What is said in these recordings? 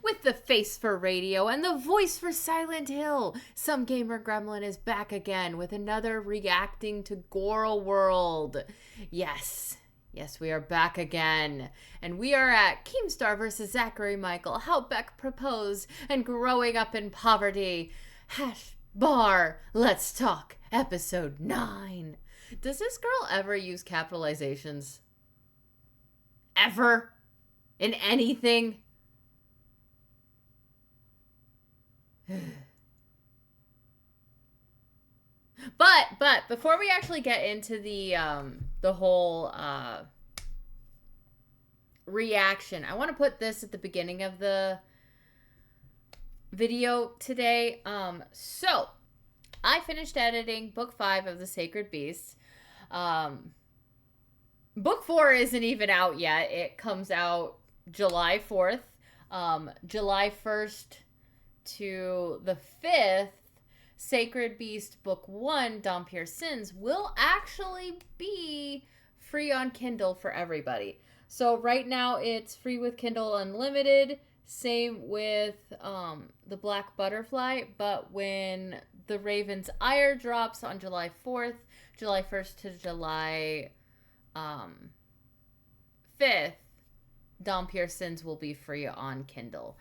With the face for radio and the voice for Silent Hill, Some Gamer Gremlin is back again with another reacting to Gorl World. Yes, we are back again. And we are at Keemstar versus Zachary Michael, How Beck Proposed, and Growing Up in Poverty. Let's Talk, Episode 9. Does this girl ever use capitalizations? Ever? In anything? But before we actually get into the whole reaction, I want to put this at the beginning of the video today. So I finished editing book 5 of The Sacred Beast. Book 4 isn't even out yet. It comes out July 4th. July 1st to the 5th, Sacred Beast Book 1, Dampier's Sins, will actually be free on Kindle for everybody. So right now it's free with Kindle Unlimited. Same with the Black Butterfly. But when the Raven's Ire drops on July 4th, July 1st to July 5th, Dampier's Sins will be free on Kindle.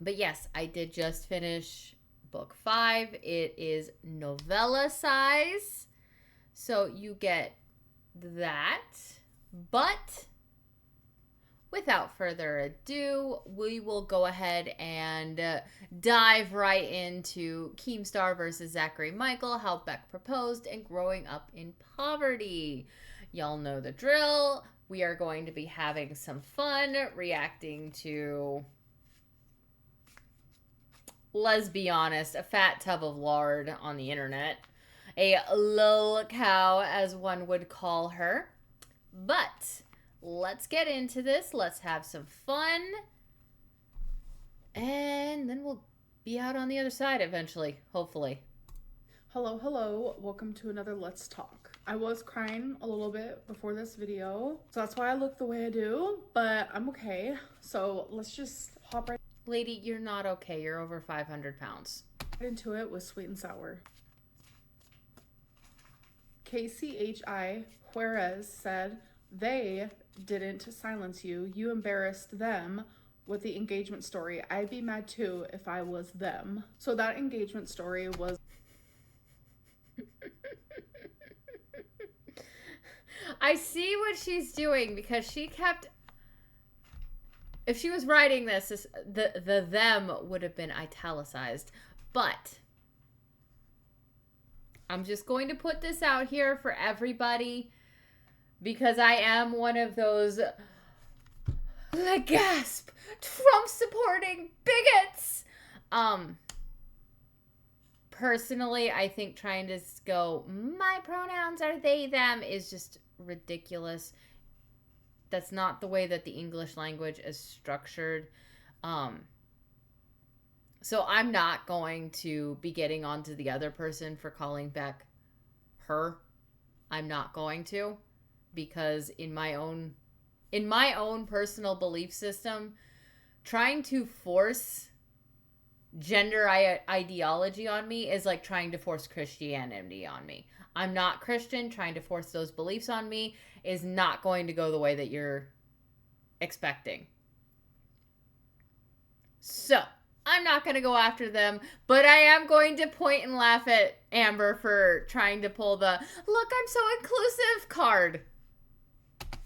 But yes, I did just finish book 5. It is novella size, so you get that. But without further ado, we will go ahead and dive right into Keemstar versus Zachary Michael, How Beck Proposed, and Growing Up in Poverty. Y'all know the drill. We are going to be having some fun reacting to, let's be honest, a fat tub of lard on the internet. A lol cow, as one would call her. But let's get into this. Let's have some fun. And then we'll be out on the other side eventually, hopefully. Hello. Welcome to another Let's Talk. I was crying a little bit before this video, so that's why I look the way I do, but I'm okay. So let's just hop right Lady, you're not okay. You're over 500 pounds. into it with sweet and sour. KCHI Juarez said, "They didn't silence you. You embarrassed them with the engagement story. I'd be mad too if I was them." So that engagement story was... I see what she's doing because she kept... If she was writing this, the them would have been italicized. But I'm just going to put this out here for everybody because I am one of those, gasp, Trump-supporting bigots. Personally, I think trying to go, my pronouns are they, them, is just ridiculous. That's not the way that the English language is structured. So I'm not going to be getting onto the other person for calling back her. I'm not going to, because in my own personal belief system, trying to force gender ideology on me is like trying to force Christianity on me. I'm not Christian. Trying to force those beliefs on me is not going to go the way that you're expecting. So I'm not going to go after them, but I am going to point and laugh at Amber for trying to pull the "look, I'm so inclusive" card.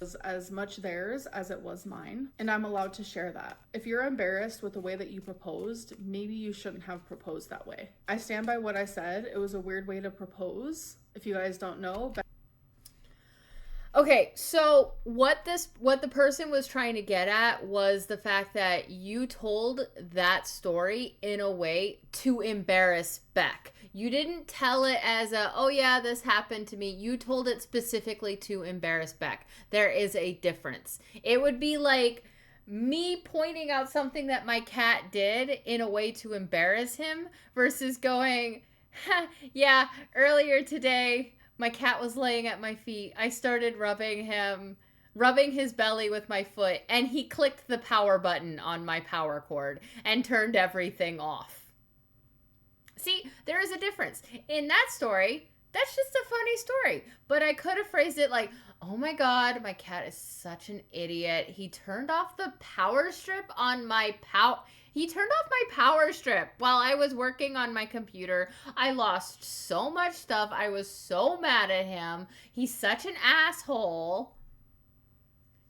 Was as much theirs as it was mine, and I'm allowed to share that. If you're embarrassed with the way that you proposed, maybe you shouldn't have proposed that way. I stand by what I said. It was a weird way to propose. If you guys don't know, okay, so what the person was trying to get at was the fact that you told that story in a way to embarrass Beck. You didn't tell it as a, oh yeah, this happened to me. You told it specifically to embarrass Beck. There is a difference. It would be like me pointing out something that my cat did in a way to embarrass him versus going, yeah, earlier today, my cat was laying at my feet. I started rubbing him rubbing his belly with my foot, and he clicked the power button on my power cord and turned everything off. See, there is a difference. In that story, that's just a funny story. But I could have phrased it like, oh my God, my cat is such an idiot. He turned off the power strip on my He turned off my power strip while I was working on my computer. I lost so much stuff. I was so mad at him. He's such an asshole.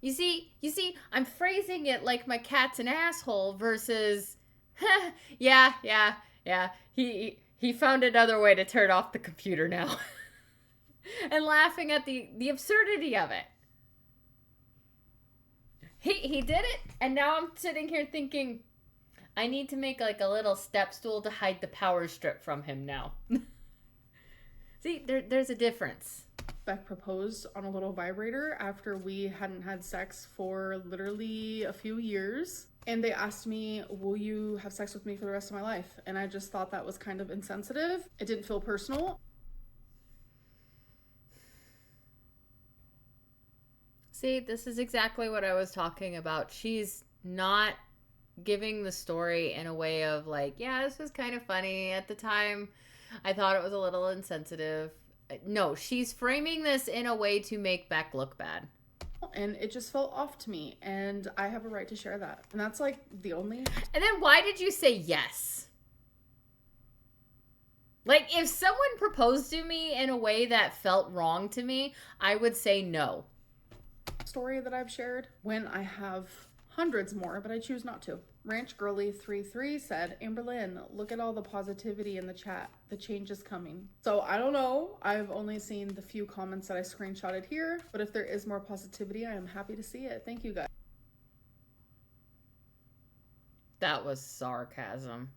You see, I'm phrasing it like my cat's an asshole versus, yeah. He found another way to turn off the computer now. And laughing at the absurdity of it. He did it, and now I'm sitting here thinking, I need to make like a little step stool to hide the power strip from him now. See, there's a difference. Beck proposed on a little vibrator after we hadn't had sex for literally a few years. And they asked me, will you have sex with me for the rest of my life? And I just thought that was kind of insensitive. It didn't feel personal. See, this is exactly what I was talking about. She's not giving the story in a way of like, yeah, this was kind of funny at the time. I thought it was a little insensitive. No, she's framing this in a way to make Beck look bad. And it just felt off to me, and I have a right to share that. And that's like the only... And then why did you say yes? Like, if someone proposed to me in a way that felt wrong to me, I would say no. Story that I've shared when I have hundreds more, but I choose not to. Ranch Girly 33 said, Amberlynn, look at all the positivity in the chat. The change is coming. So I don't know. I've only seen the few comments that I screenshotted here, but if there is more positivity, I am happy to see it. Thank you guys. That was sarcasm.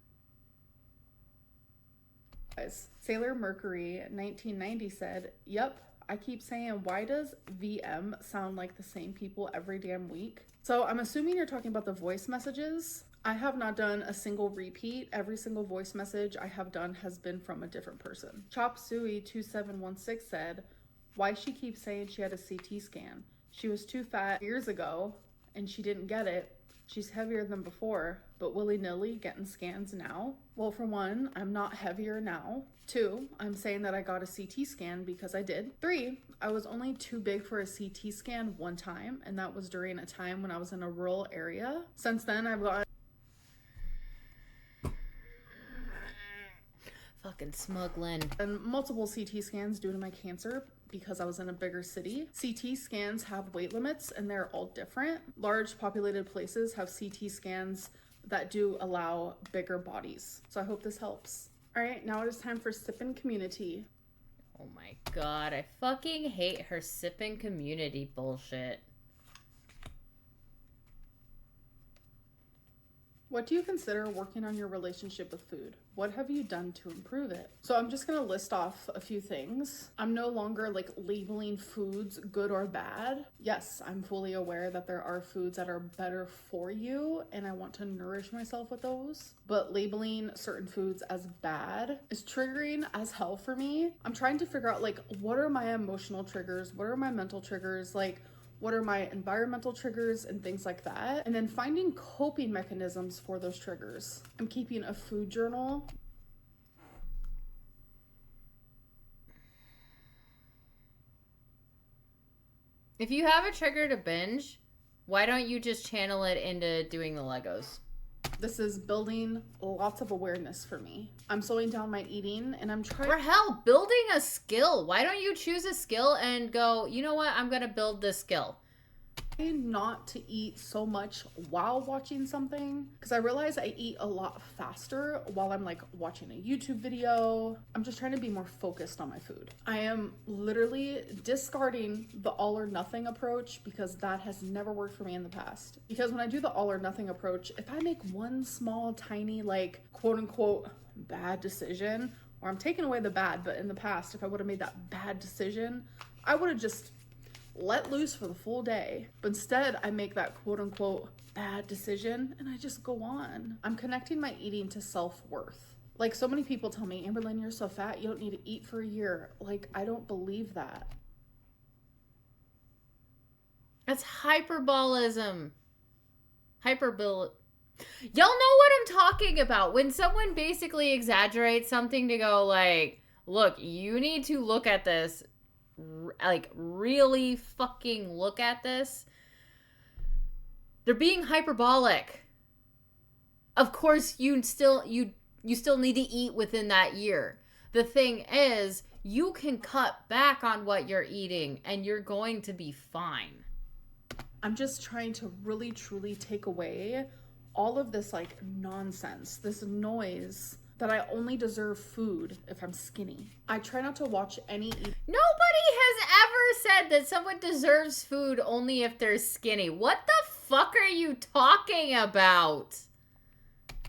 Sailor Mercury 1990 said, yep, I keep saying, why does VM sound like the same people every damn week? So I'm assuming you're talking about the voice messages. I have not done a single repeat. Every single voice message I have done has been from a different person. Chop Suey 2716 said, why she keeps saying she had a CT scan? She was too fat years ago and she didn't get it. She's heavier than before, but willy-nilly getting scans now? Well, for one, I'm not heavier now. 2, I'm saying that I got a CT scan because I did. 3, I was only too big for a CT scan one time, and that was during a time when I was in a rural area. Since then, I've got... Fucking smug Lynn. And multiple CT scans due to my cancer because I was in a bigger city. CT scans have weight limits and they're all different. Large populated places have CT scans that do allow bigger bodies. So I hope this helps. All right, now it is time for Sippin' Community. Oh my God, I fucking hate her Sippin' Community bullshit. What do you consider working on your relationship with food? What have you done to improve it? So I'm just gonna list off a few things. I'm no longer like labeling foods good or bad. Yes, I'm fully aware that there are foods that are better for you and I want to nourish myself with those. But labeling certain foods as bad is triggering as hell for me. I'm trying to figure out like, what are my emotional triggers? What are my mental triggers? Like, what are my environmental triggers and things like that? And then finding coping mechanisms for those triggers. I'm keeping a food journal. If you have a trigger to binge, why don't you just channel it into doing the Legos? This is building lots of awareness for me. I'm slowing down my eating and I'm trying... Or hell, building a skill. Why don't you choose a skill and go, you know what, I'm going to build this skill. Not to eat so much while watching something because I realize I eat a lot faster while I'm like watching a YouTube video. I'm just trying to be more focused on my food. I am literally discarding the all or nothing approach because that has never worked for me in the past. Because when I do the all or nothing approach, if I make one small tiny like quote unquote bad decision, or I'm taking away the bad, but in the past if I would have made that bad decision, I would have just let loose for the full day. But instead, I make that quote unquote bad decision and I just go on. I'm connecting my eating to self-worth. Like so many people tell me, Amberlynn, you're so fat, you don't need to eat for a year. Like, I don't believe that. That's hyperbolism. Hyperbol. Y'all know what I'm talking about. When someone basically exaggerates something to go like, look, you need to look at this. Like, really fucking look at this. They're being hyperbolic. Of course, you still need to eat within that year. The thing is, you can cut back on what you're eating and you're going to be fine. I'm just trying to really truly take away all of this like nonsense, this noise that I only deserve food if I'm skinny. I try not to watch any Nobody has ever said that someone deserves food only if they're skinny. What the fuck are you talking about?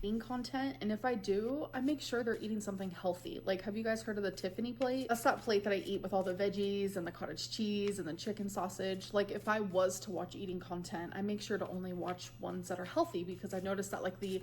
eating content, and if I do, I make sure they're eating something healthy. Like, have you guys heard of the Tiffany plate? That's that plate that I eat with all the veggies and the cottage cheese and the chicken sausage. Like, if I was to watch eating content, I make sure to only watch ones that are healthy, because I noticed that like the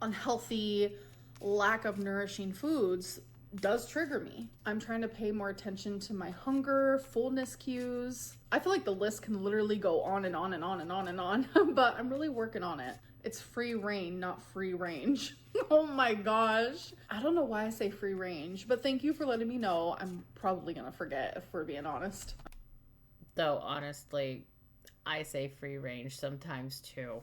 unhealthy lack of nourishing foods does trigger me. I'm trying to pay more attention to my hunger, fullness cues. I feel like the list can literally go on and on and on and on and on, but I'm really working on it. It's free reign, not free range. Oh my gosh. I don't know why I say free range, but thank you for letting me know. I'm probably gonna forget if we're being honest. Though, honestly, I say free range sometimes too.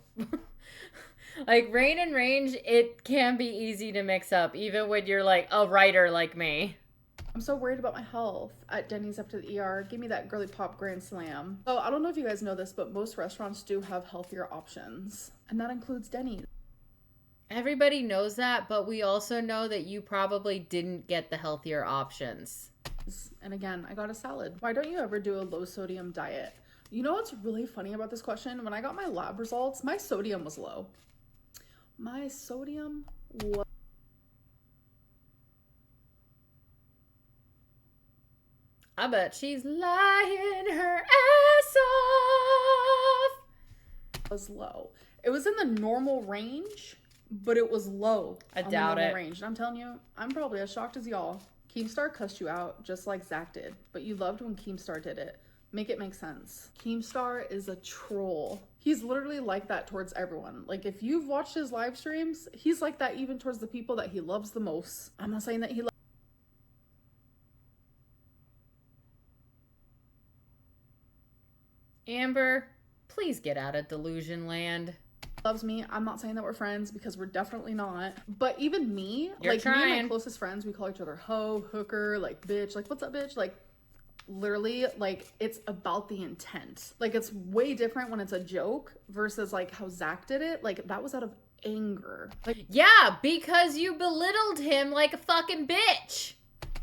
Like, reign and range, it can be easy to mix up, even when you're like a writer like me. I'm so worried about my health. At Denny's after the ER, give me that girly pop grand slam. So I don't know if you guys know this, but most restaurants do have healthier options, and that includes Denny's. Everybody knows that, but we also know that you probably didn't get the healthier options. And again, I got a salad. Why don't you ever do a low sodium diet? You know what's really funny about this question? When I got my lab results, my sodium was low. My sodium was... I bet she's lying her ass off. Was low. It was in the normal range, but it was low. I doubt it. Range. And I'm telling you, I'm probably as shocked as y'all. Keemstar cussed you out just like Zach did, but you loved when Keemstar did it. Make it make sense. Keemstar is a troll. He's literally like that towards everyone. Like, if you've watched his live streams, he's like that even towards the people that he loves the most. I'm not saying that he Amber, please get out of Delusionland. loves me. I'm not saying that we're friends, because we're definitely not. But even me, You're like trying. me and my closest friends, we call each other hoe, hooker, like bitch, like what's up bitch, like literally, like it's about the intent. Like, it's way different when it's a joke versus like how Zach did it. Like, that was out of anger. Like, yeah, because you belittled him like a fucking bitch.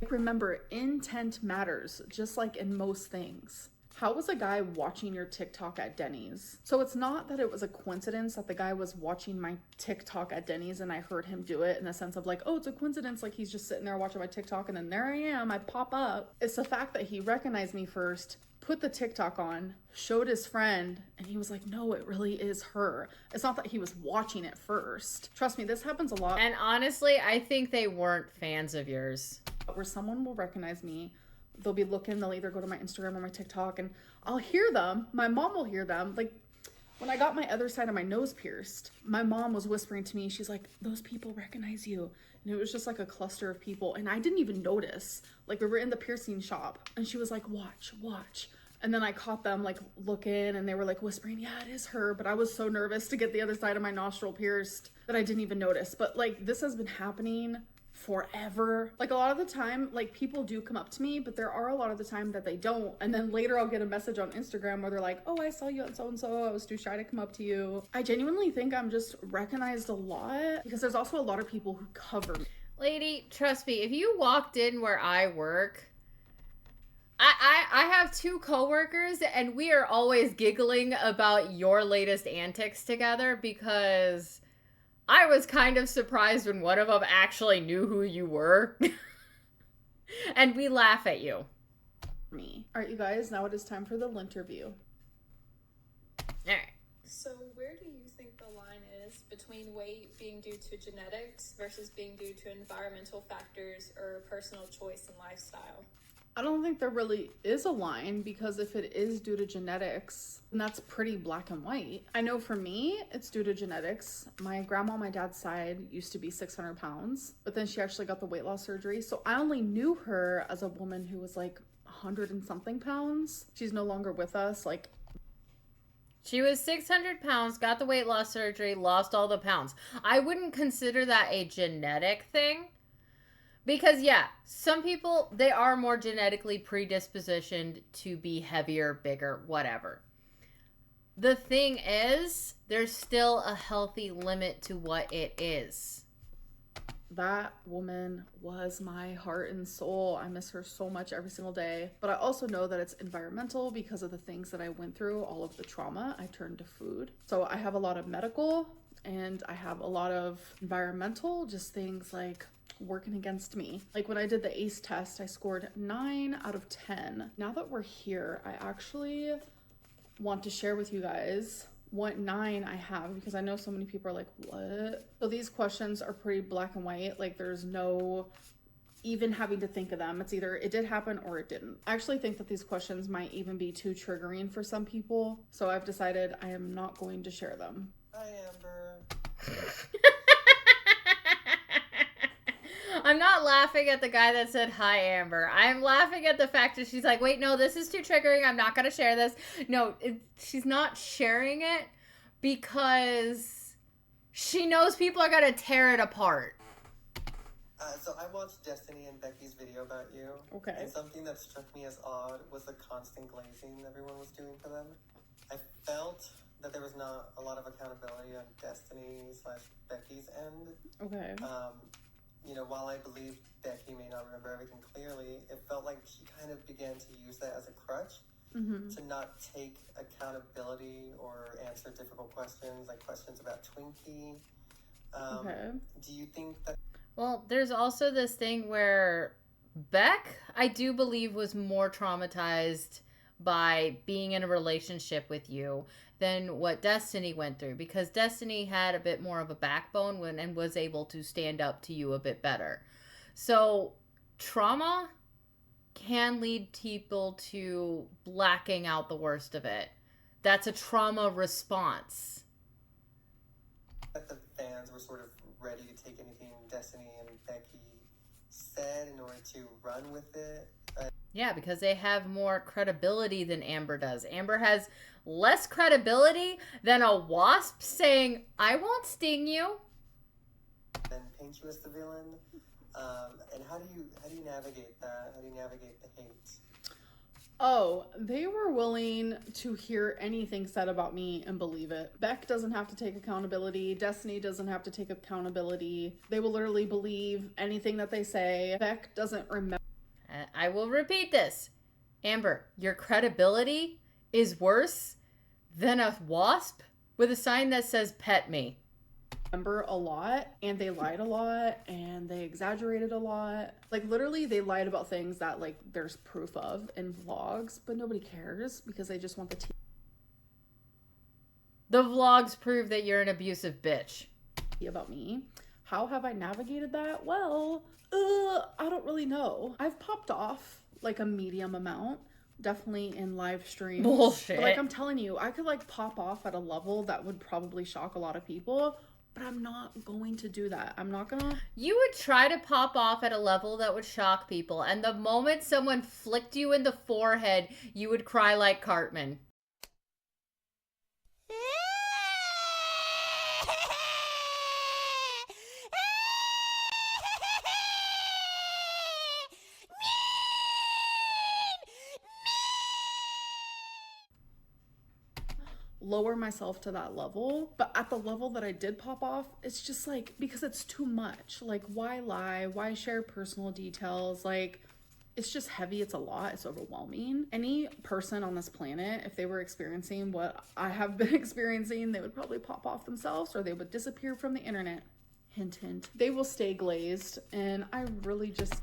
remember, intent matters, just like in most things. How was a guy watching your TikTok at Denny's? So it's not that it was a coincidence that the guy was watching my TikTok at Denny's and I heard him do it, in the sense of like, oh, it's a coincidence, like he's just sitting there watching my TikTok and then there I am, I pop up. It's the fact that he recognized me first, put the TikTok on, showed his friend, and he was like, no, it really is her. It's not that he was watching it first. Trust me, this happens a lot. And honestly, I think they weren't fans of yours. Where someone will recognize me, they'll be looking, they'll either go to my Instagram or my TikTok, and I'll hear them. My mom will hear them. Like, when I got my other side of my nose pierced, my mom was whispering to me, she's like, those people recognize you. And it was just like a cluster of people, and I didn't even notice. Like, we were in the piercing shop, and she was like, watch. And then I caught them like looking, and they were like whispering, yeah, it is her. But I was so nervous to get the other side of my nostril pierced that I didn't even notice. But like, this has been happening forever. Like, a lot of the time, like, people do come up to me, but there are a lot of the time that they don't. And then later I'll get a message on Instagram where they're like, oh, I saw you at so-and-so, I was too shy to come up to you. I genuinely think I'm just recognized a lot, because there's also a lot of people who cover me. Lady, trust me, if you walked in where I work, I have two coworkers, and we are always giggling about your latest antics together, because I was kind of surprised when one of them actually knew who you were. And we laugh at you. Me. All right, you guys, now it is time for the interview. All right. So where do you think the line is between weight being due to genetics versus being due to environmental factors or personal choice and lifestyle? I don't think there really is a line, because if it is due to genetics, then that's pretty black and white. I know for me, it's due to genetics. My grandma on my dad's side used to be 600 pounds, but then she actually got the weight loss surgery. So I only knew her as a woman who was like 100 and something pounds. She's no longer with us. Like, she was 600 pounds, got the weight loss surgery, lost all the pounds. I wouldn't consider that a genetic thing. Because, yeah, some people, they are more genetically predispositioned to be heavier, bigger, whatever. The thing is, there's still a healthy limit to what it is. That woman was my heart and soul. I miss her so much every single day. But I also know that it's environmental because of the things that I went through, all of the trauma. I turned to food. So I have a lot of medical and I have a lot of environmental, just things like working against me. Like when I did the ACE test, I scored 9 out of 10. Now that we're here, I actually want to share with you guys what 9 I have, because I know so many people are like, what? So these questions are pretty black and white. Like there's no even having to think of them. It's either it did happen or it didn't. I actually think that these questions might even be too triggering for some people. So I've decided I am not going to share them. Hi, Amber. I'm not laughing at the guy that said, hi, Amber. I'm laughing at the fact that she's like, wait, no, this is too triggering. I'm not going to share this. No, she's not sharing it because she knows people are going to tear it apart. So I watched Destiny and Becky's video about you. Okay. And something that struck me as odd was the constant glazing everyone was doing for them. I felt that there was not a lot of accountability on Destiny/Becky's end. Okay. You know, while I believe Becky may not remember everything clearly, it felt like she kind of began to use that as a crutch to not take accountability or answer difficult questions, like questions about Twinkie. Okay. Do you think that... Well, there's also this thing where Beck, I do believe, was more traumatized by being in a relationship with you than what Destiny went through, because Destiny had a bit more of a backbone and was able to stand up to you a bit better. So trauma can lead people to blacking out the worst of it. That's a trauma response. that the fans were sort of ready to take anything Destiny and Becky said in order to run with it? Yeah, because they have more credibility than Amber does. Amber has less credibility than a wasp saying, I won't sting you. And paint you as the villain. And how do you navigate that? How do you navigate the hate? Oh, they were willing to hear anything said about me and believe it. Beck doesn't have to take accountability. Destiny doesn't have to take accountability. They will literally believe anything that they say. Beck doesn't remember. I will repeat this. Amber, your credibility is worse than a wasp with a sign that says pet me. A lot, and they lied a lot, and they exaggerated a lot. Like literally they lied about things that like there's proof of in vlogs, but nobody cares because they just want the tea. The vlogs prove that you're an abusive bitch. About me. How have I navigated that? Well, I don't really know. I've popped off like a medium amount, definitely in live streams. Bullshit. But, like I'm telling you, I could like pop off at a level that would probably shock a lot of people. But I'm not going to do that. I'm not gonna. You would try to pop off at a level that would shock people, and the moment someone flicked you in the forehead, you would cry like Cartman. Lower myself to that level, but at the level that I did pop off, it's just like because it's too much. Like, why lie? Why share personal details? Like, it's just heavy. It's a lot. It's overwhelming. Any person on this planet, if they were experiencing what I have been experiencing, they would probably pop off themselves or they would disappear from the internet. Hint, hint. They will stay glazed, and I really just.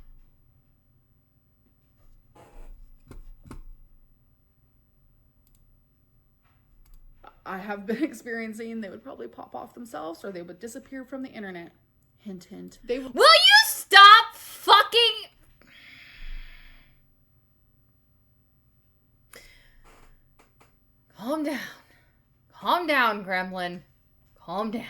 I have been experiencing, they would probably pop off themselves or they would disappear from the internet. Hint, hint. They would. Will you stop fucking... calm down. Calm down, Gremlin. Calm down.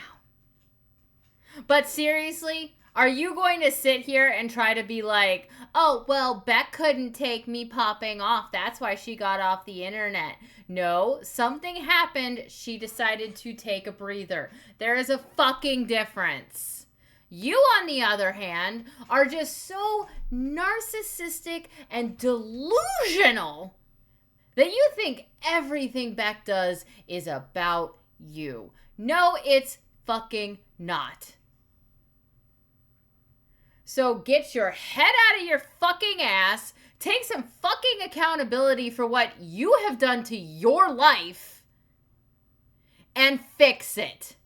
But seriously, are you going to sit here and try to be like, oh, well, Beck couldn't take me popping off. That's why she got off the internet. No, something happened. She decided to take a breather. There is a fucking difference. You, on the other hand, are just so narcissistic and delusional that you think everything Beck does is about you. No, it's fucking not. So get your head out of your fucking ass, take some fucking accountability for what you have done to your life, and fix it.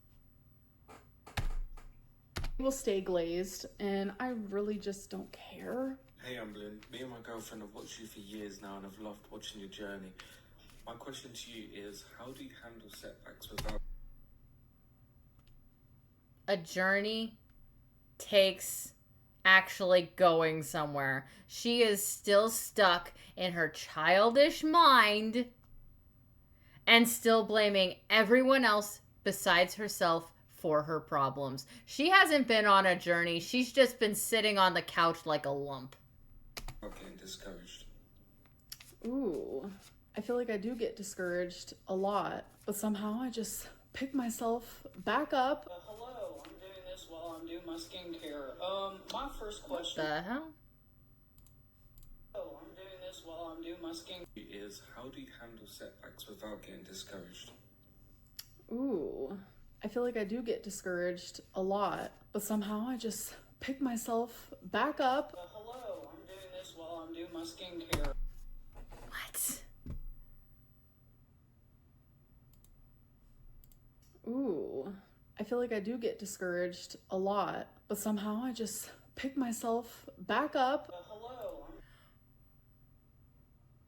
Will stay glazed, and I really just don't care. Hey, Lynn. Me and my girlfriend have watched you for years now and have loved watching your journey. My question to you is, how do you handle setbacks without... A journey takes actually going somewhere. She is still stuck in her childish mind and still blaming everyone else besides herself for her problems. She hasn't been on a journey. She's just been sitting on the couch like a lump. getting discouraged? Ooh, I feel like I do get discouraged a lot, but somehow I just pick myself back up. Hello, I'm doing this while I'm doing my skincare. My first question. What the hell? Oh, I'm doing this while I'm doing my skincare. Is, how do you handle setbacks without getting discouraged? Ooh, I feel like I do get discouraged a lot, but somehow I just pick myself back up. Hello, I'm doing this while I'm doing my skincare. What? Ooh, I feel like I do get discouraged a lot, but somehow I just pick myself back up. Hello,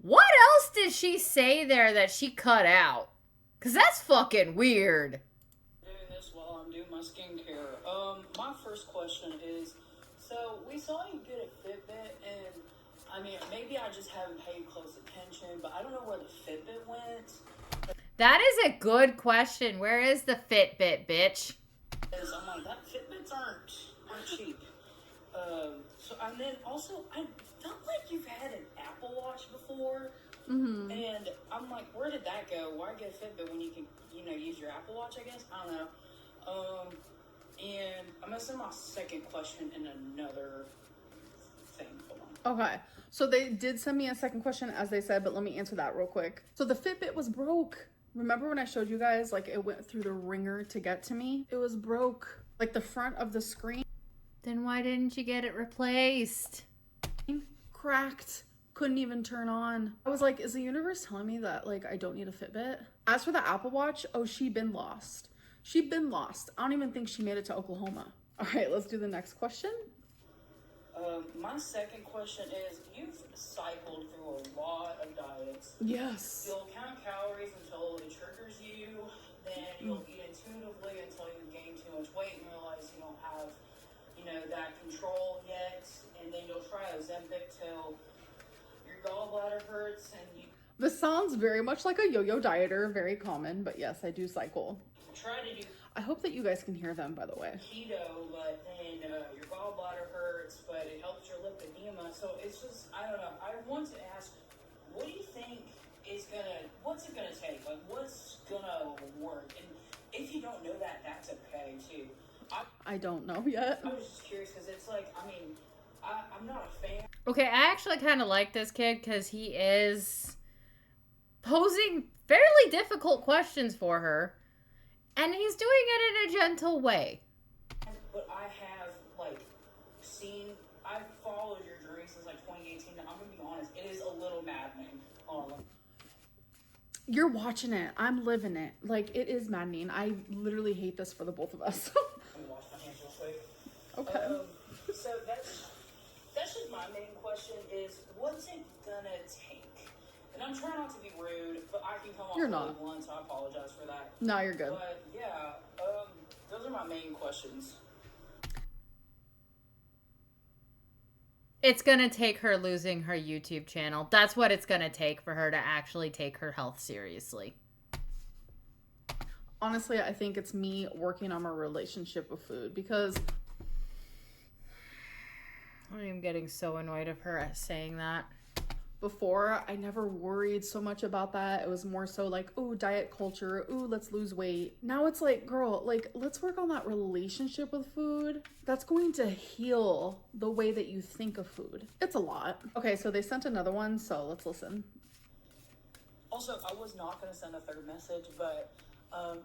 What else did she say there that she cut out? Because that's fucking weird. I'm doing this while I'm doing my skincare. My first question is, so we saw you get a Fitbit, and I mean, maybe I just haven't paid close attention, but I don't know where the Fitbit went. That is a good question. Where is the Fitbit, bitch? Because I'm like, that Fitbits aren't cheap. So, and then also, I felt like you've had an Apple Watch before. Mm-hmm. And I'm like, where did that go? Why get a Fitbit when you can, use your Apple Watch, I guess? I don't know. And I'm going to send my second question in another thing. Hold on. Okay, so they did send me a second question, as they said, but let me answer that real quick. So the Fitbit was broke. Remember when I showed you guys, like, it went through the ringer to get to me? It was broke. Like, the front of the screen Then why didn't you get it replaced? cracked. Couldn't even turn on. I was like, is the universe telling me that, like, I don't need a Fitbit? As for the Apple Watch, oh, she been lost. She been lost. I don't even think she made it to Oklahoma. All right, let's do the next question. My second question is, you've cycled through a lot of diets. Yes. You'll count calories until it triggers you, then you'll eat intuitively until you gain too much weight and realize you don't have, that control yet, and then you'll try Ozempic till your gallbladder hurts and you This sounds very much like a yo-yo dieter, very common, but yes, I do cycle. try to do I hope that you guys can hear them, by the way. keto, but then your gallbladder hurts, but it helps your lipedema. So it's just, I don't know. I want to ask, what do you think what's it gonna take? Like, what's gonna work? And if you don't know that, that's okay too. I don't know yet. I was just curious because it's like, I'm not a fan. Okay, I actually kind of like this kid because he is posing fairly difficult questions for her. And he's doing it in a gentle way. But I have, I've followed your journey since, 2018. I'm going to be honest, it is a little maddening. You're watching it. I'm living it. Like, it is maddening. I literally hate this for the both of us. Let me wash my hands real quick. Okay. So that's just my main question is, what's it going to take? And I'm trying not to be rude, but I can come off You're really not. blunt, so I apologize for that. No, you're good. But, yeah, those are my main questions. It's gonna take her losing her YouTube channel. That's what it's gonna take for her to actually take her health seriously. Honestly, I think it's me working on my relationship with food because I'm getting so annoyed of her saying that. before I never worried so much about that. It was more so like, oh, diet culture, ooh, let's lose weight. Now it's like, girl, like, let's work on that relationship with food. That's going to heal the way that you think of food. It's a lot. Okay, so they sent another one, so let's listen. Also, I was not going to send a third message, but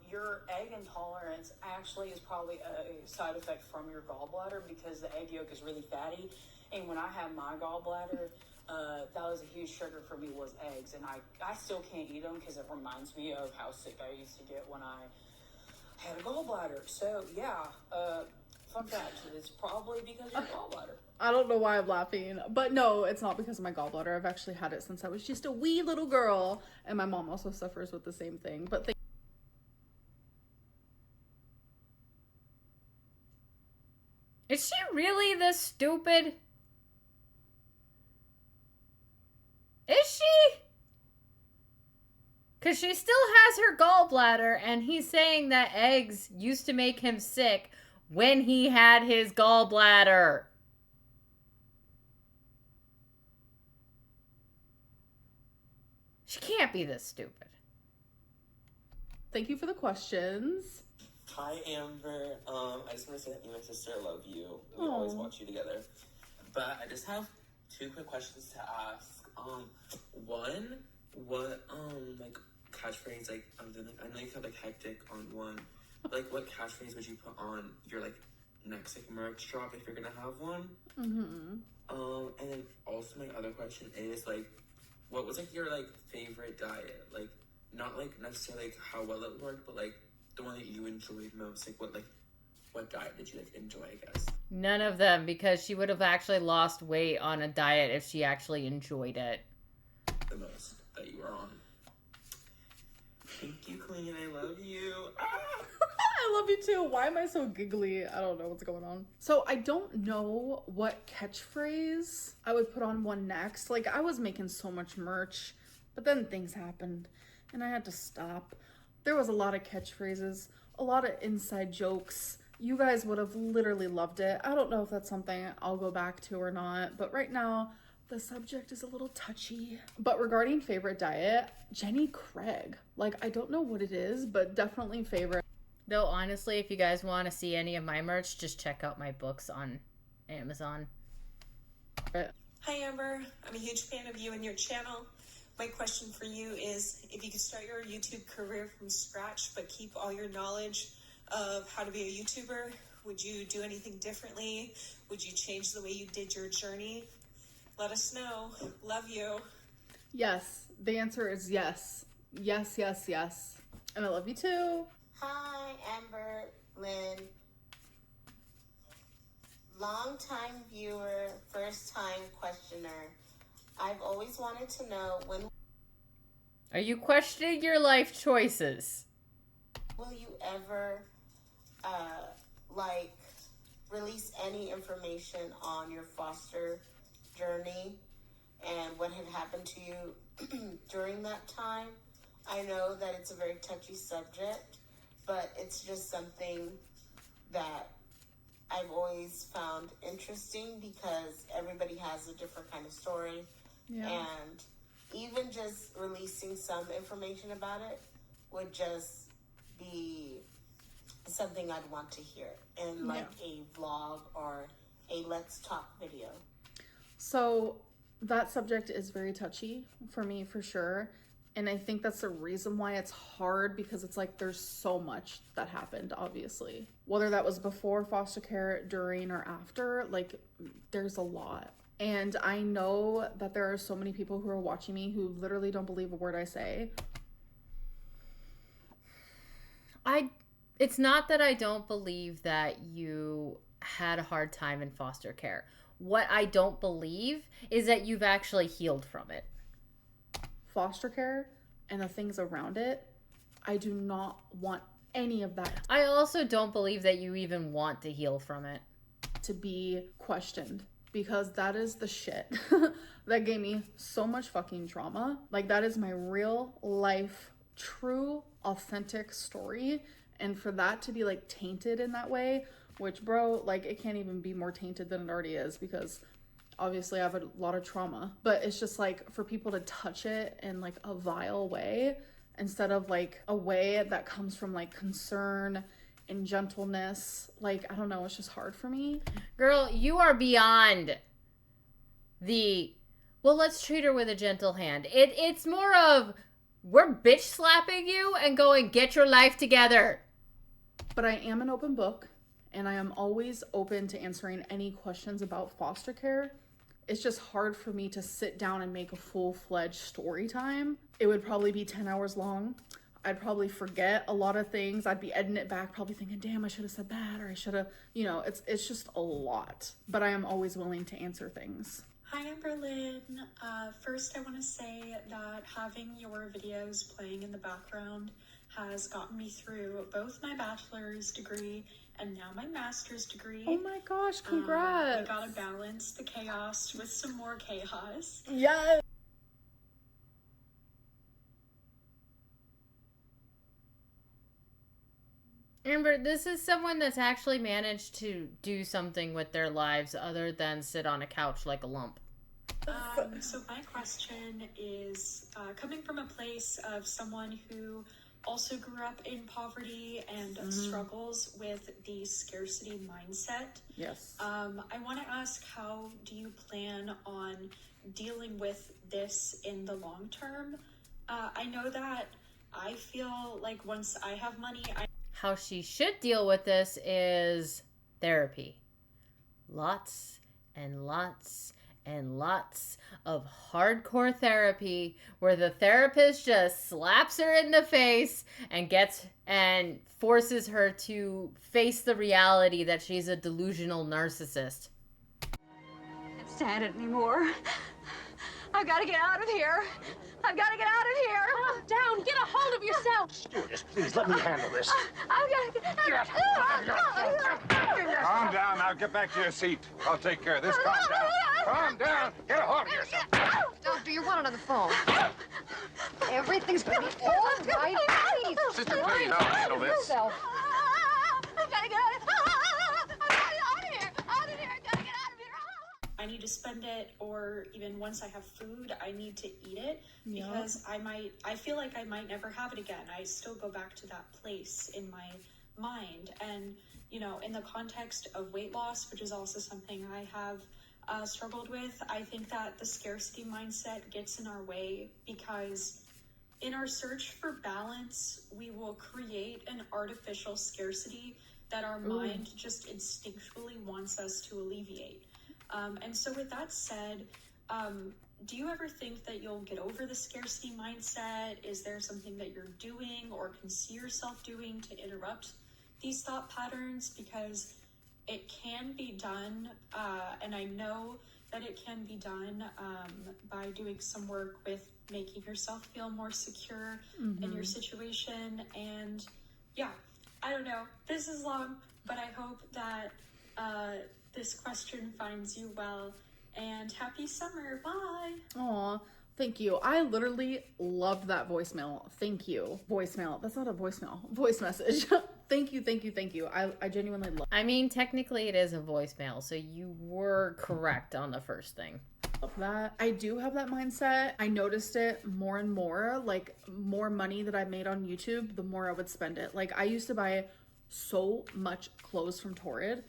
your egg intolerance actually is probably a side effect from your gallbladder because the egg yolk is really fatty. And when I had my gallbladder, that was a huge trigger for me was eggs. And I still can't eat them because it reminds me of how sick I used to get when I had a gallbladder. So, yeah, fun fact, it's probably because of your gallbladder. I don't know why I'm laughing, but no, it's not because of my gallbladder. I've actually had it since I was just a wee little girl, and my mom also suffers with the same thing. But Is she really this stupid? Is she? Because she still has her gallbladder, and he's saying that eggs used to make him sick when he had his gallbladder. She can't be this stupid. thank you for the questions. Hi, Amber. I just want to say that me and my sister love you. We always watch you together. But I just have 2 quick questions to ask. One, what, like, catchphrase, like, I know you have, like, hectic on one. Like, what catchphrase would you put on your, like, next, like, merch drop if you're gonna have one? And then also my other question is, like, what was, like, your, like, favorite diet? Like, not, like, necessarily, like, how well it worked, but, like, the one that you enjoyed most? Like, what diet did you, like, enjoy, I guess? None of them, because she would have actually lost weight on a diet if she actually enjoyed it. The most that you were on. Thank you, Queen. I love you. I love you too. Why am I so giggly? I don't know what's going on. So I don't know what catchphrase I would put on one next. Like, I was making so much merch, but then things happened and I had to stop. There was a lot of catchphrases, a lot of inside jokes. You guys would have literally loved it. I don't know if that's something I'll go back to or not, but right now the subject is a little touchy. But regarding favorite diet, Jenny Craig. Like, I don't know what it is, but definitely favorite. Though, honestly, if you guys want to see any of my merch, just check out my books on Amazon. Hi, Amber. I'm a huge fan of you and your channel. My question for you is, if you could start your YouTube career from scratch, but keep all your knowledge of how to be a YouTuber, would you do anything differently? Would you change the way you did your journey? Let us know. Love you. Yes, the answer is yes. Yes, yes, yes. And I love you too. Hi, Amber, Lynn. Long-time viewer, first-time questioner. I've always wanted to know, when Are you questioning your life choices? will you ever, like, release any information on your foster journey and what had happened to you during that time? I know that it's a very touchy subject, but it's just something that I've always found interesting because everybody has a different kind of story. Yeah. And even just releasing some information about it would just be something I'd want to hear in like a vlog or a Let's Talk video. So that subject is very touchy for me, for sure. And I think that's the reason why it's hard, because it's like there's so much that happened, obviously. Whether that was before foster care, during, or after, like, there's a lot. And I know that there are so many people who are watching me who literally don't believe a word I say. It's not that I don't believe that you had a hard time in foster care. What I don't believe is that you've actually healed from it. Foster care and the things around it, I do not want any of that I also don't believe that you even want to heal from it. to be questioned, because that is the shit that gave me so much fucking trauma. Like, that is my real life true, authentic story. And for that to be like tainted in that way, which, bro, like, it can't even be more tainted than it already is, because obviously I have a lot of trauma. But it's just like, for people to touch it in like a vile way instead of like a way that comes from like concern and gentleness, like, I don't know, it's just hard for me. Girl, you are beyond the, well, let's treat her with a gentle hand. It's more of, we're bitch slapping you and going, get your life together. But I am an open book, and I am always open to answering any questions about foster care. It's just hard for me to sit down and make a full-fledged story time. It would probably be 10 hours long. I'd probably forget a lot of things. I'd be editing it back, probably thinking, damn, I should have said that, or I should have, you know, it's just a lot. But I am always willing to answer things. Hi, Amberlynn. First, I want to say that having your videos playing in the background has gotten me through both my bachelor's degree and now my master's degree. Oh my gosh, congrats. We gotta balance the chaos with some more chaos. Yes. Amber, this is someone that's actually managed to do something with their lives other than sit on a couch like a lump. So my question is, coming from a place of someone who also grew up in poverty and struggles with the scarcity mindset. Yes. I want to ask, how do you plan on dealing with this in the long term? I know that I feel like once I have money, How she should deal with this is therapy. Lots and lots and lots of hardcore therapy where the therapist just slaps her in the face and forces her to face the reality that she's a delusional narcissist. Can't stand it anymore. I've got to get out of here. I've got to get out of here. Calm down. Get a hold of yourself. Stewardess, please let me handle this. I've got to get Calm down. Now get back to your seat. I'll take care of this. Calm down. Calm down. Get a hold of yourself. Doctor, you're wanted on the phone. Everything's going to be all right. Please. Sister, please, I'll handle this. I've got to get out of here. I need to spend it, or even once I have food, I need to eat it, because I feel like I might never have it again. I still go back to that place in my mind. And, you know, in the context of weight loss, which is also something I have struggled with, I think that the scarcity mindset gets in our way, because in our search for balance, we will create an artificial scarcity that our mind just instinctually wants us to alleviate. And so with that said, do you ever think that you'll get over the scarcity mindset? Is there something that you're doing or can see yourself doing to interrupt these thought patterns? Because it can be done, and I know that it can be done by doing some work with making yourself feel more secure in your situation. And yeah, I don't know. This is long, but I hope that this question finds you well, and happy summer. Bye. Aw, thank you. I literally loved that voicemail. Thank you. Voicemail. That's not a voicemail. Voice message. Thank you, thank you, thank you. I genuinely love I mean, technically it is a voicemail, so you were correct on the first thing. that. I do have that mindset. I noticed it more and more. Like, more money that I made on YouTube, the more I would spend it. Like, I used to buy so much clothes from Torrid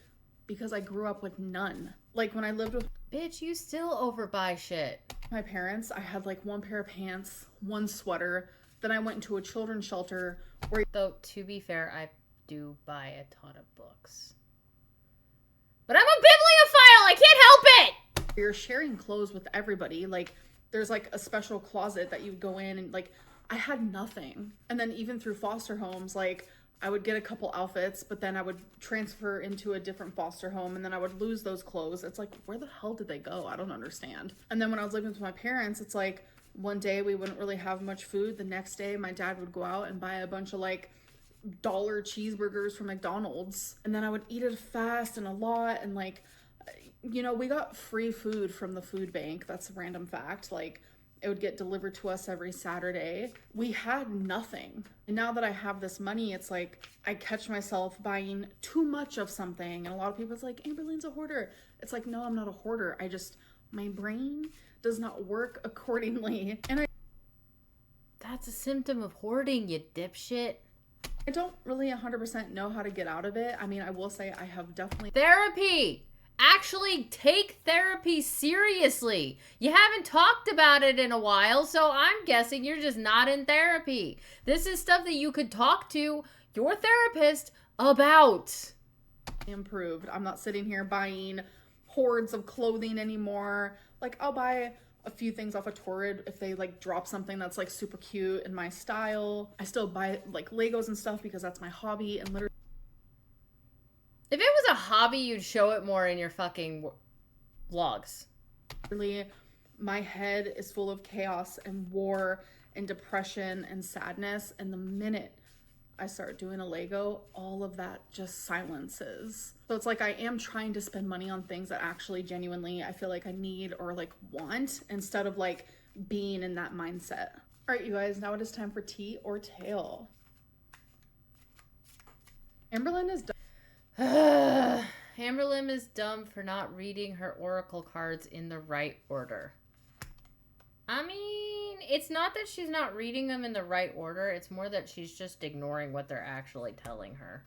because I grew up with none. Like, when I lived with Bitch, you still overbuy shit. my parents, I had like one pair of pants, one sweater. Then I went into a children's shelter where... Though, to be fair, I do buy a ton of books. But I'm a bibliophile! I can't help it! You're sharing clothes with everybody. Like, there's like a special closet that you go in and like, I had nothing. And then even through foster homes, like, I would get a couple outfits, but then I would transfer into a different foster home and then I would lose those clothes. It's like, where the hell did they go? I don't understand. And then when I was living with my parents, it's like, one day we wouldn't really have much food. The next day my dad would go out and buy a bunch of like dollar cheeseburgers from McDonald's. And then I would eat it fast and a lot. And like, you know, we got free food from the food bank. That's a random fact. Like, It would get delivered to us every Saturday. We had nothing. And now that I have this money, it's like I catch myself buying too much of something. And a lot of people, it's like, Amberlynn's a hoarder. It's like, no, I'm not a hoarder. My brain does not work accordingly. And that's a symptom of hoarding, you dipshit. I don't really 100% know how to get out of it. I mean, I will say I have definitely... Therapy! Actually take therapy seriously. You haven't talked about it in a while, so I'm guessing you're just not in therapy. This is stuff that you could talk to your therapist about. Improved. I'm not sitting here buying hordes of clothing anymore. Like, I'll buy a few things off of Torrid if they like drop something that's like super cute in my style. I still buy like Legos and stuff because that's my hobby, and literally if it was a hobby, you'd show it more in your fucking vlogs. Really, my head is full of chaos and war and depression and sadness, and the minute I start doing a Lego, all of that just silences. So it's like I am trying to spend money on things that actually genuinely I feel like I need or like want, instead of like being in that mindset. All right, you guys, now it is time for tea or tail. Amberlynn is done. Amberlynn is dumb for not reading her oracle cards in the right order. I mean, it's not that she's not reading them in the right order. It's more that she's just ignoring what they're actually telling her.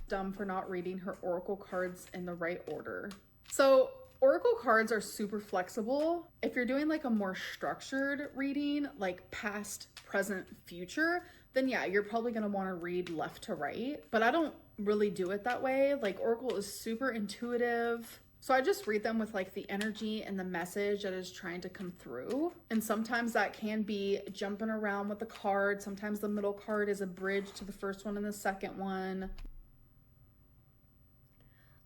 Dumb for not reading her oracle cards in the right order. So oracle cards are super flexible. If you're doing like a more structured reading, like past, present, future, then yeah, you're probably going to want to read left to right. But I don't really do it that way. Like oracle is super intuitive. So I just read them with like the energy and the message that is trying to come through. And sometimes that can be jumping around with the card. Sometimes the middle card is a bridge to the first one and the second one.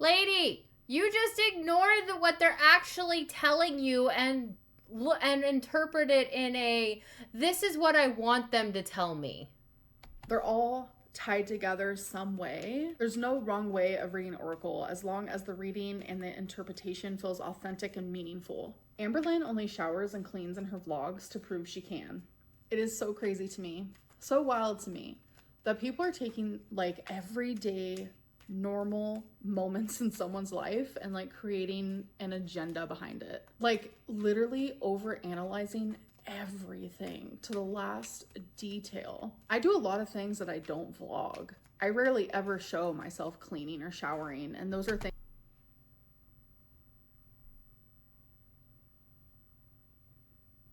Lady, you just ignored what they're actually telling you and interpret it in a, this is what I want them to tell me. They're all tied together some way. There's no wrong way of reading oracle as long as the reading and the interpretation feels authentic and meaningful. Amberlynn only showers and cleans in her vlogs to prove she can. It is so crazy to me, so wild to me, that people are taking like everyday normal moments in someone's life and like creating an agenda behind it. Like literally over analyzing everything to the last detail. I do a lot of things that I don't vlog. I rarely ever show myself cleaning or showering, and those are things.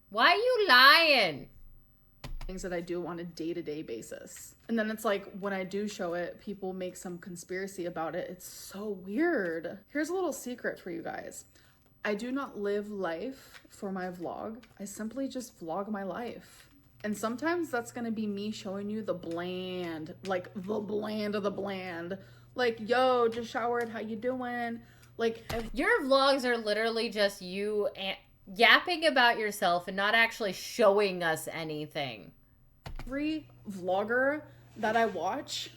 Why are you lying? Things that I do on a day-to-day basis. And then it's like when I do show it, people make some conspiracy about it. It's so weird. Here's a little secret for you guys. I do not live life for my vlog. I simply just vlog my life. And sometimes that's gonna be me showing you the bland, like the bland of the bland. Like, yo, just showered, how you doing? Like, your vlogs are literally just you yapping about yourself and not actually showing us anything. Every vlogger that I watch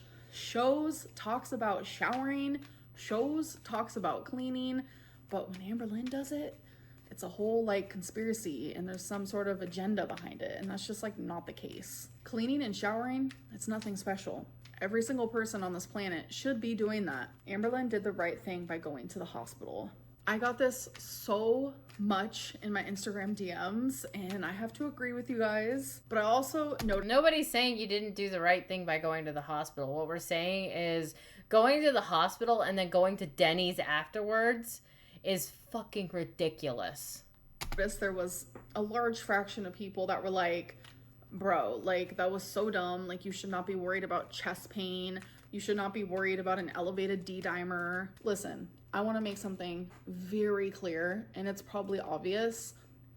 talks about showering, talks about cleaning, but when Amberlynn does it, it's a whole like conspiracy and there's some sort of agenda behind it, and that's just like not the case. Cleaning and showering, it's nothing special. Every single person on this planet should be doing that. Amberlynn did the right thing by going to the hospital. I got this so much in my Instagram DMs, and I have to agree with you guys, but I also know nobody's saying you didn't do the right thing by going to the hospital. What we're saying is going to the hospital and then going to Denny's afterwards is fucking ridiculous. There was a large fraction of people that were like, bro, like that was so dumb. Like you should not be worried about chest pain. You should not be worried about an elevated D-dimer. Listen, I want to make something very clear, and it's probably obvious.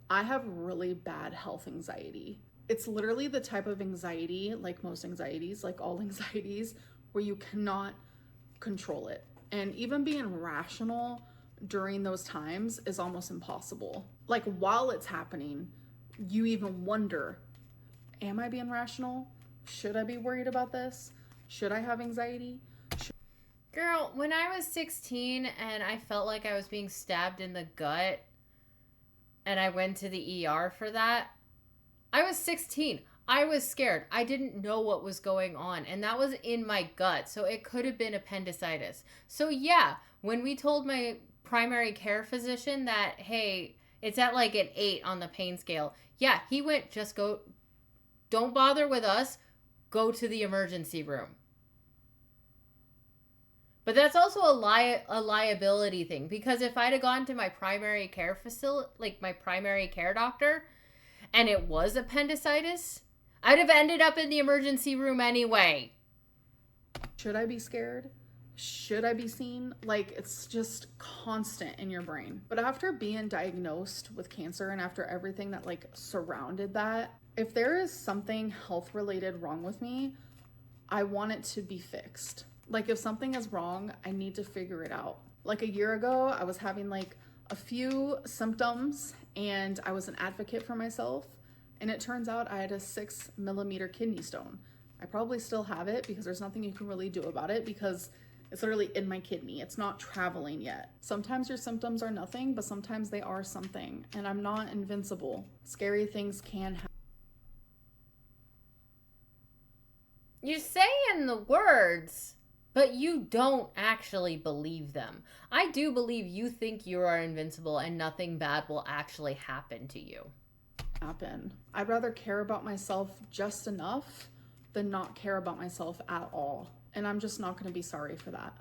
I have really bad health anxiety. It's literally the type of anxiety, like most anxieties, like all anxieties, where you cannot control it. And even being rational during those times is almost impossible. Like while it's happening, you even wonder, am I being rational? Should I be worried about this? Should I have anxiety? Girl, when I was 16 and I felt like I was being stabbed in the gut and I went to the ER for that, I was 16. I was scared. I didn't know what was going on, and that was in my gut, so it could have been appendicitis. So yeah, when we told my primary care physician that, hey, it's at like an 8 on the pain scale, yeah, he went, just go, don't bother with us, go to the emergency room. But that's also a liability thing, because if I'd have gone to my primary care facility, like my primary care doctor, and it was appendicitis, I'd have ended up in the emergency room anyway. Should I be scared? Should I be seen? Like, it's just constant in your brain. But after being diagnosed with cancer and after everything that like surrounded that, if there is something health related wrong with me, I want it to be fixed. Like, if something is wrong, I need to figure it out. Like a year ago, I was having like a few symptoms and I was an advocate for myself. And it turns out I had a 6mm kidney stone. I probably still have it because there's nothing you can really do about it because it's literally in my kidney. It's not traveling yet. Sometimes your symptoms are nothing, but sometimes they are something. And I'm not invincible. Scary things can happen. You're saying the words, but you don't actually believe them. I do believe you think you are invincible and nothing bad will actually happen to you. I'd rather care about myself just enough than not care about myself at all. And I'm just not going to be sorry for that.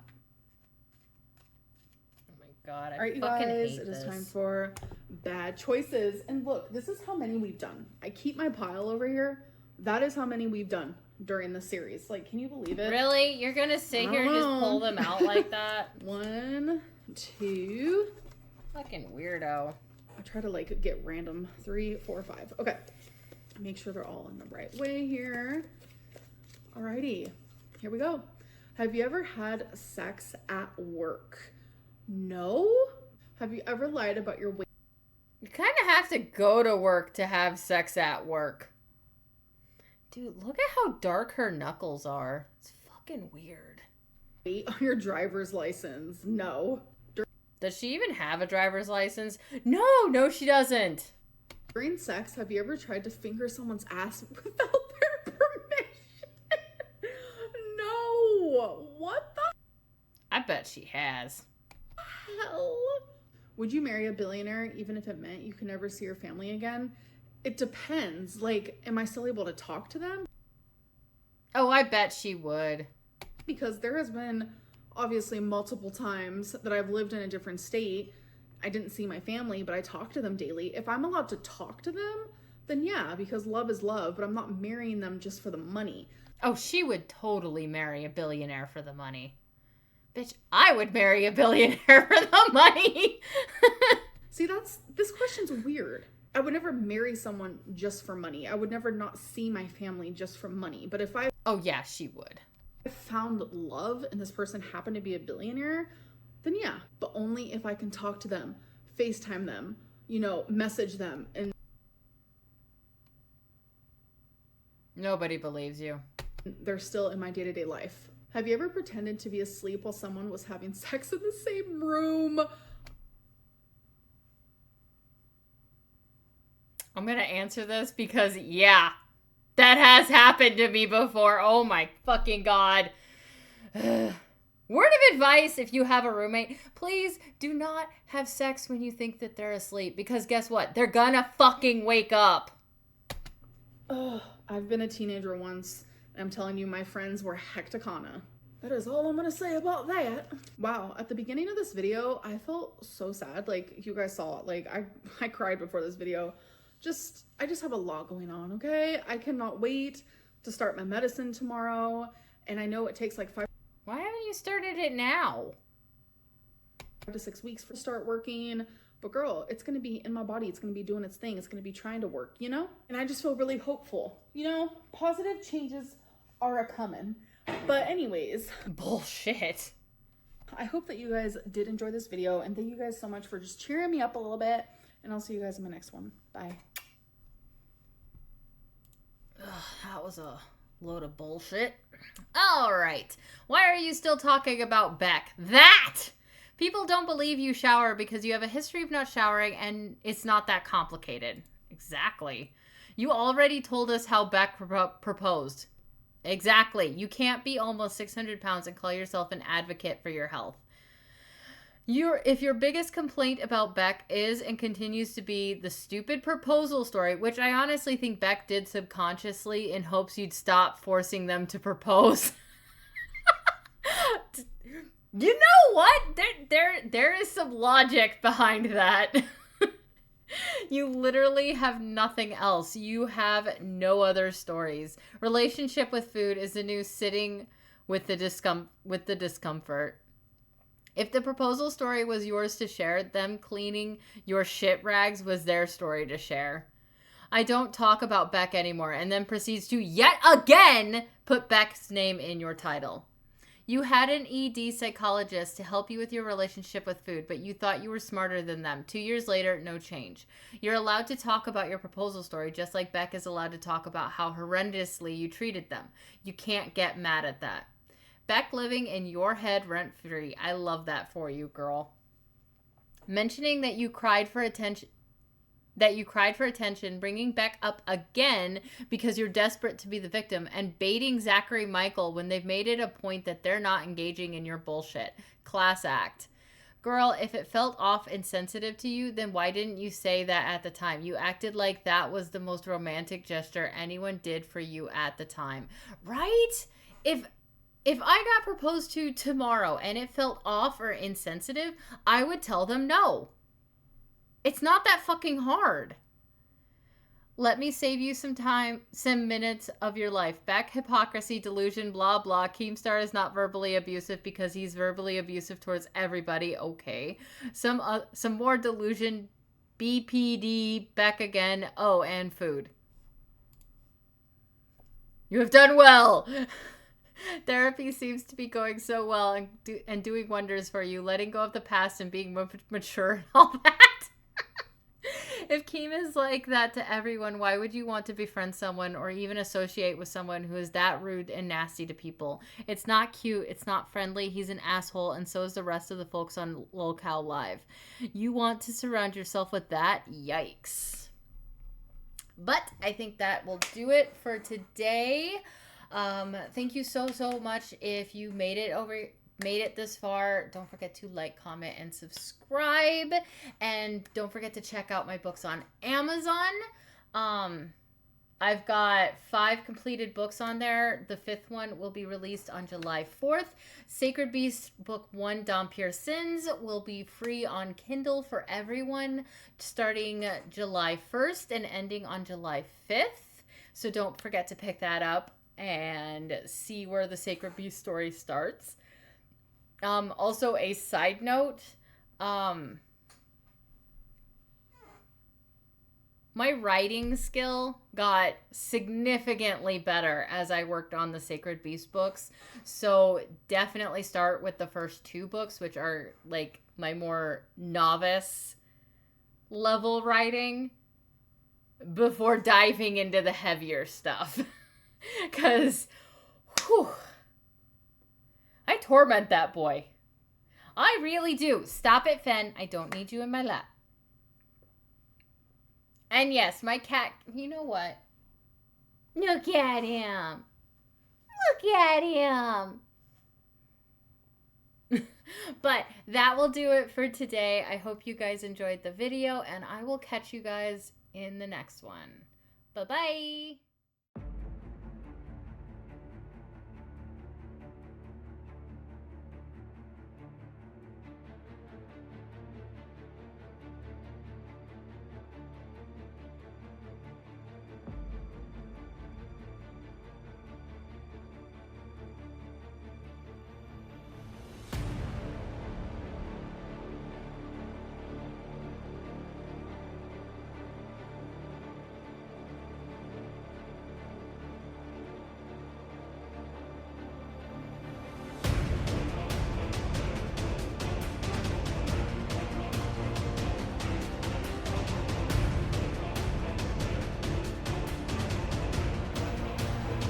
Oh my God, I all right, you fucking guys, hate it this. is time for bad choices. And look, this is how many we've done. I keep my pile over here. That is how many we've done during the series. Like, can you believe it? Really? You're going to sit here and just pull them out like that? 1, 2. Fucking weirdo. I try to like get random. 3, 4, 5. Okay. Make sure they're all in the right way here. Alrighty. Here we go. Have you ever had sex at work? No? Have you ever lied about your weight? You kind of have to go to work to have sex at work. Dude, look at how dark her knuckles are. It's fucking weird. Weight on your driver's license? No. Does she even have a driver's license? No, she doesn't. During sex, have you ever tried to finger someone's ass without their permission? No. What the I bet she has. hell? Would you marry a billionaire even if it meant you could never see your family again? It depends. Like, am I still able to talk to them? Oh, I bet she would. Because there has been obviously multiple times that I've lived in a different state. I didn't see my family, but I talk to them daily. If I'm allowed to talk to them, then yeah, because love is love, but I'm not marrying them just for the money. Oh, she would totally marry a billionaire for the money. Bitch, I would marry a billionaire for the money. See, this question's weird. I would never marry someone just for money. I would never not see my family just for money. But if I Oh yeah, she would. found love and this person happened to be a billionaire, then yeah, but only if I can talk to them, FaceTime them, message them, and nobody believes you. they're still in my day-to-day life. Have you ever pretended to be asleep while someone was having sex in the same room? I'm gonna answer this because, yeah, that has happened to me before. Oh my fucking God. Word of advice, if you have a roommate, please do not have sex when you think that they're asleep, because guess what? They're gonna fucking wake up. Oh, I've been a teenager once, and I'm telling you, my friends were hecticana. That is all I'm gonna say about that. Wow, at the beginning of this video, I felt so sad. Like, you guys saw it. Like, I cried before this video. I just have a lot going on, okay? I cannot wait to start my medicine tomorrow, and I know it takes like 5 Why haven't you started it now? to 6 weeks to start working. But girl, it's gonna be in my body. It's gonna be doing its thing. It's gonna be trying to work, And I just feel really hopeful. Positive changes are a-coming. But anyways. Bullshit. I hope that you guys did enjoy this video, and thank you guys so much for just cheering me up a little bit. And I'll see you guys in my next one. Bye. Ugh, that was a Load of bullshit. All right. Why are you still talking about Beck? That! People don't believe you shower because you have a history of not showering and it's not that complicated. Exactly. You already told us how Beck proposed. Exactly. You can't be almost 600 pounds and call yourself an advocate for your health. If your biggest complaint about Beck is and continues to be the stupid proposal story, which I honestly think Beck did subconsciously in hopes you'd stop forcing them to propose. You know what? There is some logic behind that. You literally have nothing else. You have no other stories. Relationship with food is the new sitting with the discomfort. If the proposal story was yours to share, them cleaning your shit rags was their story to share. I don't talk about Beck anymore, and then proceeds to yet again put Beck's name in your title. You had an ED psychologist to help you with your relationship with food, but you thought you were smarter than them. 2 years later, no change. You're allowed to talk about your proposal story, just like Beck is allowed to talk about how horrendously you treated them. You can't get mad at that. Beck living in your head rent-free. I love that for you, girl. Mentioning that you cried for attention, bringing Beck up again because you're desperate to be the victim, and baiting Zachary Michael when they've made it a point that they're not engaging in your bullshit. Class act. Girl, if it felt off and sensitive to you, then why didn't you say that at the time? You acted like that was the most romantic gesture anyone did for you at the time. Right? If I got proposed to tomorrow and it felt off or insensitive, I would tell them no. It's not that fucking hard. Let me save you some time, some minutes of your life. Beck, hypocrisy, delusion, blah, blah. Keemstar is not verbally abusive because he's verbally abusive towards everybody. Okay. Some more delusion. BPD, Beck again. Oh, and food. You have done well. Therapy seems to be going so well and doing wonders for you. Letting go of the past and being mature and all that. If Keem is like that to everyone, why would you want to befriend someone or even associate with someone who is that rude and nasty to people? It's not cute. It's not friendly. He's an asshole, and so is the rest of the folks on LolCal Live. You want to surround yourself with that? Yikes. But I think that will do it for today. Thank you so much if you made it this far. Don't forget to like, comment, and subscribe, and don't forget to check out my books on Amazon. I've got 5 completed books on there. The 5th one will be released on July 4th. Sacred Beast Book 1, Dhampir Sins, will be free on Kindle for everyone starting July 1st and ending on July 5th. So don't forget to pick that up and see where the Sacred Beast story starts. Also, a side note, my writing skill got significantly better as I worked on the Sacred Beast books. So definitely start with the first 2 books, which are like my more novice level writing, before diving into the heavier stuff. Because, I torment that boy. I really do. Stop it, Fen. I don't need you in my lap. And yes, my cat, you know what? Look at him. Look at him. But that will do it for today. I hope you guys enjoyed the video, and I will catch you guys in the next one. Bye-bye.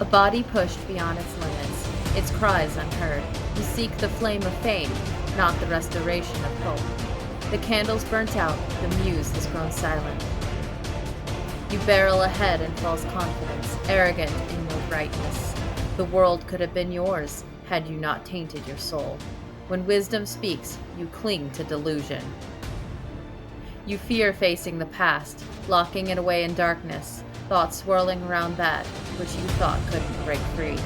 A body pushed beyond its limits, its cries unheard. You seek the flame of fame, not the restoration of hope. The candle's burnt out, the muse has grown silent. You barrel ahead in false confidence, arrogant in your rightness. The world could have been yours, had you not tainted your soul. When wisdom speaks, you cling to delusion. You fear facing the past, locking it away in darkness, thoughts swirling around that which you thought couldn't break free.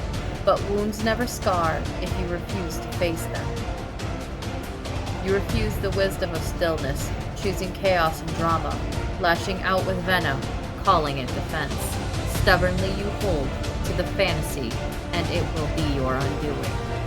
But wounds never scar if you refuse to face them. You refuse the wisdom of stillness, choosing chaos and drama, lashing out with venom, calling it defense. Stubbornly you hold to the fantasy, and it will be your undoing.